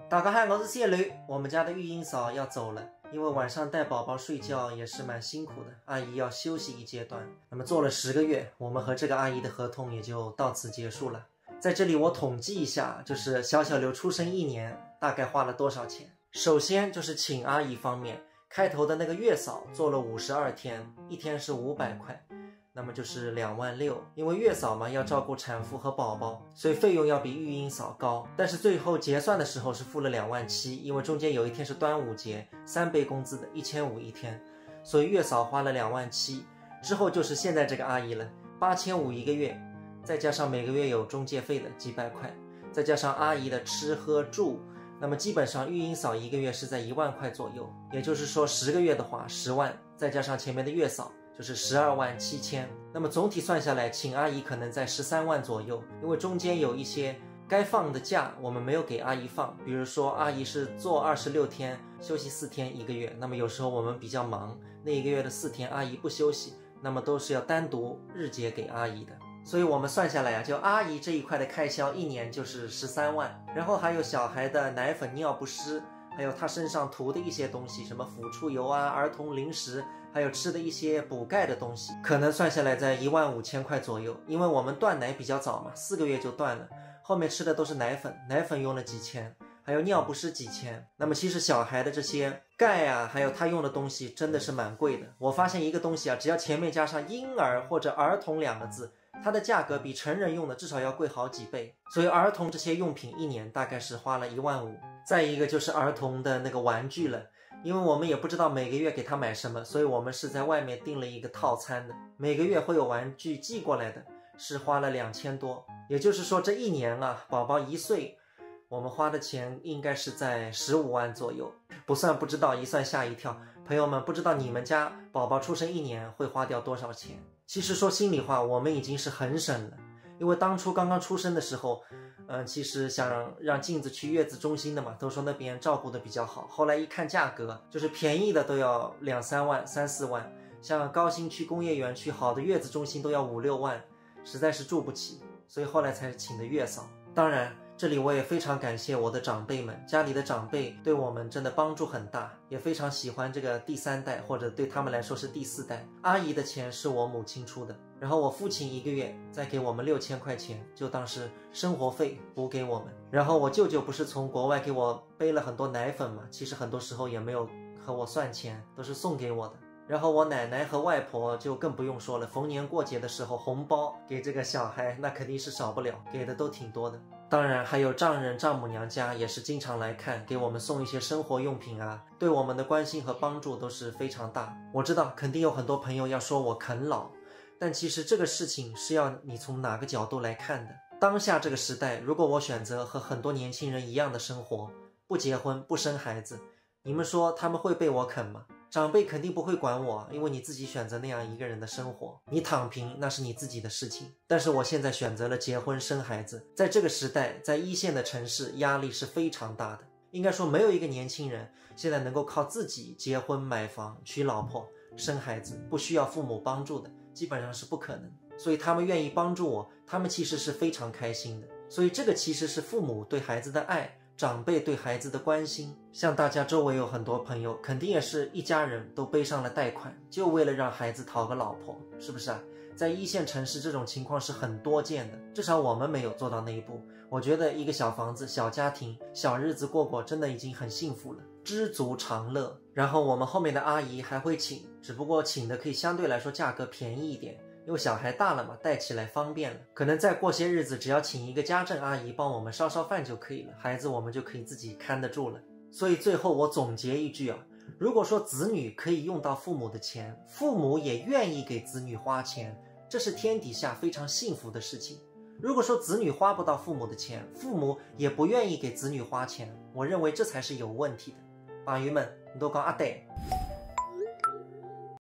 大家好，我是谢雷。我们家的育婴嫂要走了，因为晚上带宝宝睡觉也是蛮辛苦的，阿姨要休息一阶段。那么做了10个月，我们和这个阿姨的合同也就到此结束了。在这里我统计一下，就是小刘出生1年大概花了多少钱。首先就是请阿姨方面，开头的那个月嫂做了52天，一天是500块。那么就是2万6，因为月嫂嘛要照顾产妇和宝宝，所以费用要比育婴嫂高。但是最后结算的时候是付了2万7，因为中间有一天是端午节，3倍工资的1500一天，所以月嫂花了2万7。之后就是现在这个阿姨了，8500一个月，再加上每个月有中介费的几百块，再加上阿姨的吃喝住，那么基本上育婴嫂一个月是在1万块左右，也就是说10个月的话10万，再加上前面的月嫂就是12万7千，那么总体算下来，请阿姨可能在13万左右，因为中间有一些该放的假我们没有给阿姨放，比如说阿姨是做26天，休息4天一个月，那么有时候我们比较忙，那一个月的4天阿姨不休息，那么都是要单独日结给阿姨的。所以我们算下来就阿姨这一块的开销一年就是13万，然后还有小孩的奶粉、尿不湿，还有他身上涂的一些东西，什么抚触油啊、儿童零食，还有吃的一些补钙的东西，可能算下来在15000块左右。因为我们断奶比较早嘛，4个月就断了，后面吃的都是奶粉，奶粉用了几千，还有尿不湿几千。那么其实小孩的这些钙啊，还有他用的东西真的是蛮贵的。我发现一个东西啊，只要前面加上婴儿或者儿童2个字，它的价格比成人用的至少要贵好几倍。所以儿童这些用品一年大概是花了1万5。再一个就是儿童的那个玩具了，因为我们也不知道每个月给他买什么，所以我们是在外面订了一个套餐的，每个月会有玩具寄过来的，是花了2000多。也就是说这一年啊，宝宝1岁，我们花的钱应该是在15万左右，不算不知道，一算吓一跳。朋友们，不知道你们家宝宝出生1年会花掉多少钱？其实说心里话，我们已经是很省了，因为当初刚刚出生的时候其实想让镜子去月子中心的嘛，都说那边照顾的比较好，后来一看价格，就是便宜的都要2、3万、3、4万，像高新区、工业园区好的月子中心都要5、6万，实在是住不起，所以后来才请的月嫂。当然这里我也非常感谢我的长辈们，家里的长辈对我们真的帮助很大，也非常喜欢这个第3代，或者对他们来说是第4代。阿姨的钱是我母亲出的，然后我父亲1个月再给我们6000块钱，就当是生活费补给我们。然后我舅舅不是从国外给我背了很多奶粉嘛，其实很多时候也没有和我算钱，都是送给我的。然后我奶奶和外婆就更不用说了，逢年过节的时候红包给这个小孩那肯定是少不了，给的都挺多的。当然还有丈人丈母娘家也是经常来看，给我们送一些生活用品啊，对我们的关心和帮助都是非常大。我知道肯定有很多朋友要说我啃老，但其实这个事情是要你从哪个角度来看的。当下这个时代，如果我选择和很多年轻人一样的生活，不结婚不生孩子，你们说他们会被我啃吗？长辈肯定不会管我，因为你自己选择那样一个人的生活，你躺平那是你自己的事情。但是我现在选择了结婚生孩子，在这个时代，在1线的城市，压力是非常大的。应该说没有一个年轻人现在能够靠自己结婚买房娶老婆生孩子，不需要父母帮助的，基本上是不可能。所以他们愿意帮助我，他们其实是非常开心的。所以这个其实是父母对孩子的爱，长辈对孩子的关心。像大家周围有很多朋友，肯定也是一家人都背上了贷款，就为了让孩子讨个老婆，是不是啊？在1线城市这种情况是很多见的，至少我们没有做到那一步。我觉得一个小房子、小家庭、小日子过过，真的已经很幸福了，知足常乐。然后我们后面的阿姨还会请，只不过请的可以相对来说价格便宜一点，因为小孩大了嘛，带起来方便了。可能再过些日子，只要请一个家政阿姨帮我们烧烧饭就可以了，孩子我们就可以自己看得住了。所以最后我总结一句啊，如果说子女可以用到父母的钱，父母也愿意给子女花钱，这是天底下非常幸福的事情。如果说子女花不到父母的钱，父母也不愿意给子女花钱，我认为这才是有问题的。朋友们，你都讲阿对。